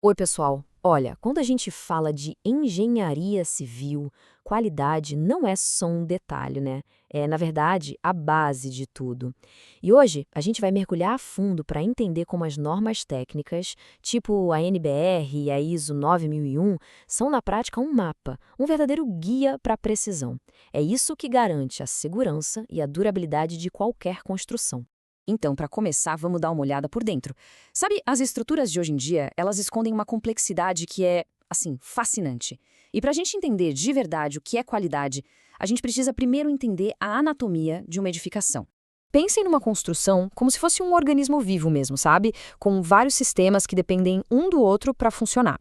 Oi, pessoal. Olha, quando a gente fala de engenharia civil, qualidade não é só um detalhe, né? É, na verdade, a base de tudo. E hoje a gente vai mergulhar a fundo para entender como as normas técnicas, tipo a NBR e a ISO 9001, são na prática um mapa, um verdadeiro guia para a precisão. É isso que garante a segurança e a durabilidade de qualquer construção. Então, para começar, vamos dar uma olhada por dentro. Sabe, as estruturas de hoje em dia, elas escondem uma complexidade que é, assim, fascinante. E para a gente entender de verdade o que é qualidade, a gente precisa primeiro entender a anatomia de uma edificação. Pensem numa construção como se fosse um organismo vivo mesmo, sabe? Com vários sistemas que dependem um do outro para funcionar.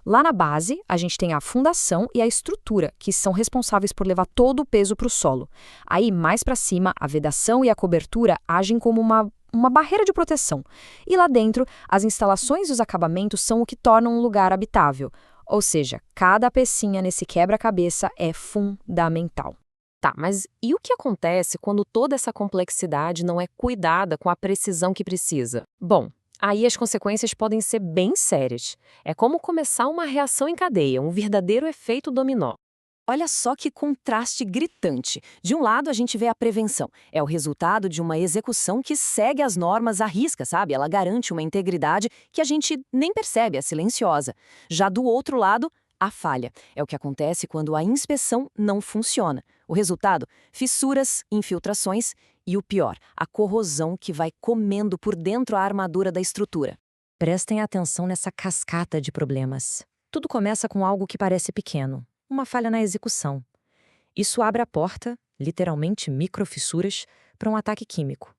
Lá na base, a gente tem a fundação e a estrutura, que são responsáveis por levar todo o peso para o solo. Aí, mais para cima, a vedação e a cobertura agem como uma barreira de proteção. E lá dentro, as instalações e os acabamentos são o que tornam um lugar habitável. Ou seja, cada pecinha nesse quebra-cabeça é fundamental. Tá, mas e o que acontece quando toda essa complexidade não é cuidada com a precisão que precisa? Bom, aí as consequências podem ser bem sérias. É como começar uma reação em cadeia, um verdadeiro efeito dominó. Olha só que contraste gritante. De um lado, a gente vê a prevenção. É o resultado de uma execução que segue as normas à risca, sabe? Ela garante uma integridade que a gente nem percebe, é silenciosa. Já do outro lado, a falha. É o que acontece quando a inspeção não funciona. O resultado? Fissuras, infiltrações e o pior, a corrosão que vai comendo por dentro a armadura da estrutura. Prestem atenção nessa cascata de problemas. Tudo começa com algo que parece pequeno, uma falha na execução. Isso abre a porta, literalmente microfissuras, para um ataque químico.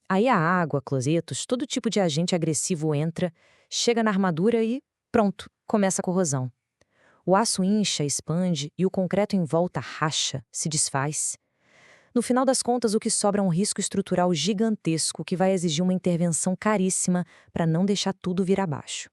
Aí a água, cloretos, todo tipo de agente agressivo entra, chega na armadura e pronto, começa a corrosão. O aço incha, expande e o concreto em volta racha, se desfaz. No final das contas, o que sobra é um risco estrutural gigantesco que vai exigir uma intervenção caríssima para não deixar tudo vir abaixo.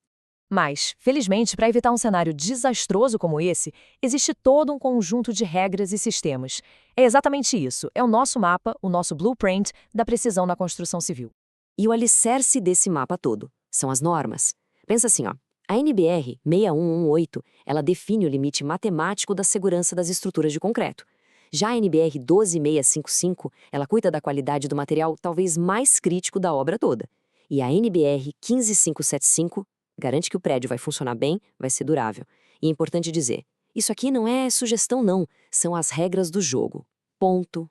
Mas, felizmente, para evitar um cenário desastroso como esse, existe todo um conjunto de regras e sistemas. É exatamente isso, é o nosso mapa, o nosso blueprint da precisão na construção civil. E o alicerce desse mapa todo são as normas. Pensa assim, ó. A NBR 6118, ela define o limite matemático da segurança das estruturas de concreto. Já a NBR 12655, ela cuida da qualidade do material talvez mais crítico da obra toda. E a NBR 15575 garante que o prédio vai funcionar bem, vai ser durável. E é importante dizer, isso aqui não é sugestão não, são as regras do jogo. Ponto.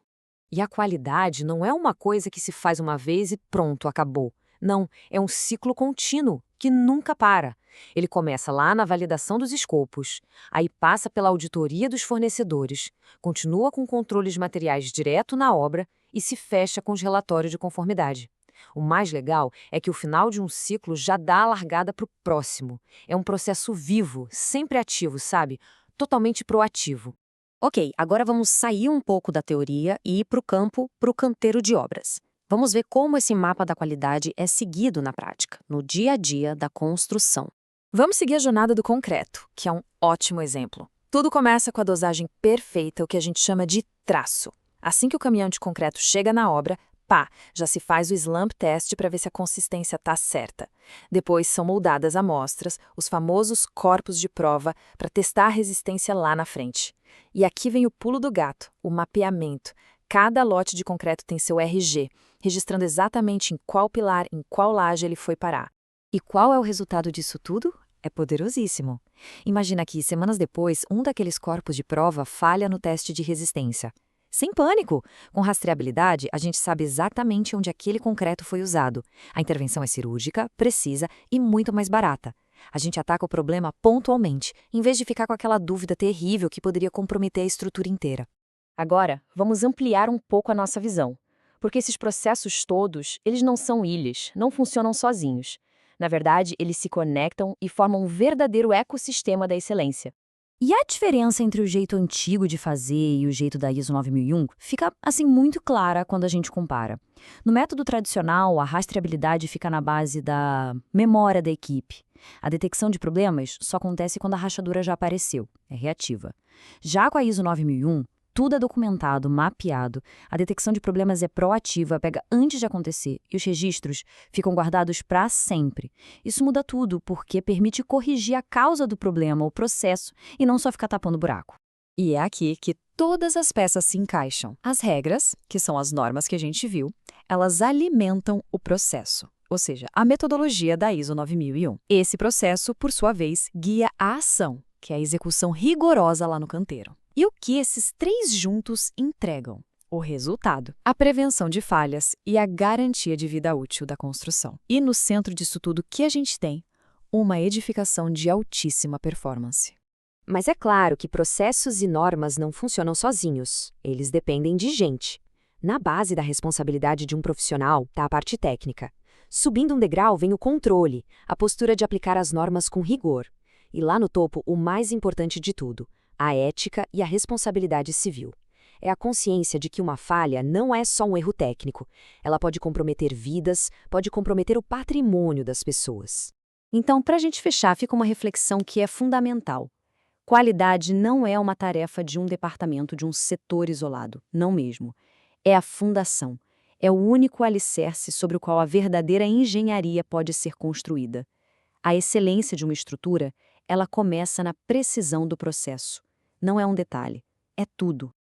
E a qualidade não é uma coisa que se faz uma vez e pronto, acabou. Não, é um ciclo contínuo, que nunca para. Ele começa lá na validação dos escopos, aí passa pela auditoria dos fornecedores, continua com controles materiais direto na obra e se fecha com os relatórios de conformidade. O mais legal é que o final de um ciclo já dá a largada para o próximo. É um processo vivo, sempre ativo, sabe? Totalmente proativo. Ok, agora vamos sair um pouco da teoria e ir para o campo, para o canteiro de obras. Vamos ver como esse mapa da qualidade é seguido na prática, no dia a dia da construção. Vamos seguir a jornada do concreto, que é um ótimo exemplo. Tudo começa com a dosagem perfeita, o que a gente chama de traço. Assim que o caminhão de concreto chega na obra, pá, já se faz o slump test para ver se a consistência está certa. Depois são moldadas amostras, os famosos corpos de prova, para testar a resistência lá na frente. E aqui vem o pulo do gato, o mapeamento. Cada lote de concreto tem seu RG, registrando exatamente em qual pilar, em qual laje ele foi parar. E qual é o resultado disso tudo? É poderosíssimo. Imagina que, semanas depois, um daqueles corpos de prova falha no teste de resistência. Sem pânico! Com rastreabilidade, a gente sabe exatamente onde aquele concreto foi usado. A intervenção é cirúrgica, precisa e muito mais barata. A gente ataca o problema pontualmente, em vez de ficar com aquela dúvida terrível que poderia comprometer a estrutura inteira. Agora, vamos ampliar um pouco a nossa visão. Porque esses processos todos, eles não são ilhas, não funcionam sozinhos. Na verdade, eles se conectam e formam um verdadeiro ecossistema da excelência. E a diferença entre o jeito antigo de fazer e o jeito da ISO 9001 fica, assim, muito clara quando a gente compara. No método tradicional, a rastreabilidade fica na base da memória da equipe. A detecção de problemas só acontece quando a rachadura já apareceu, é reativa. Já com a ISO 9001, Tudo é documentado, mapeado, a detecção de problemas é proativa, pega antes de acontecer e os registros ficam guardados para sempre. Isso muda tudo porque permite corrigir a causa do problema, o processo, e não só ficar tapando buraco. E é aqui que todas as peças se encaixam. As regras, que são as normas que a gente viu, elas alimentam o processo, ou seja, a metodologia da ISO 9001. Esse processo, por sua vez, guia a ação, que é a execução rigorosa lá no canteiro. E o que esses três juntos entregam? O resultado, a prevenção de falhas e a garantia de vida útil da construção. E no centro disso tudo, que a gente tem? Uma edificação de altíssima performance. Mas é claro que processos e normas não funcionam sozinhos. Eles dependem de gente. Na base da responsabilidade de um profissional está a parte técnica. Subindo um degrau vem o controle, a postura de aplicar as normas com rigor. E lá no topo, o mais importante de tudo, a ética e a responsabilidade civil. É a consciência de que uma falha não é só um erro técnico. Ela pode comprometer vidas, pode comprometer o patrimônio das pessoas. Então, para a gente fechar, fica uma reflexão que é fundamental. Qualidade não é uma tarefa de um departamento, de um setor isolado. Não mesmo. É a fundação. É o único alicerce sobre o qual a verdadeira engenharia pode ser construída. A excelência de uma estrutura, ela começa na precisão do processo. Não é um detalhe, é tudo.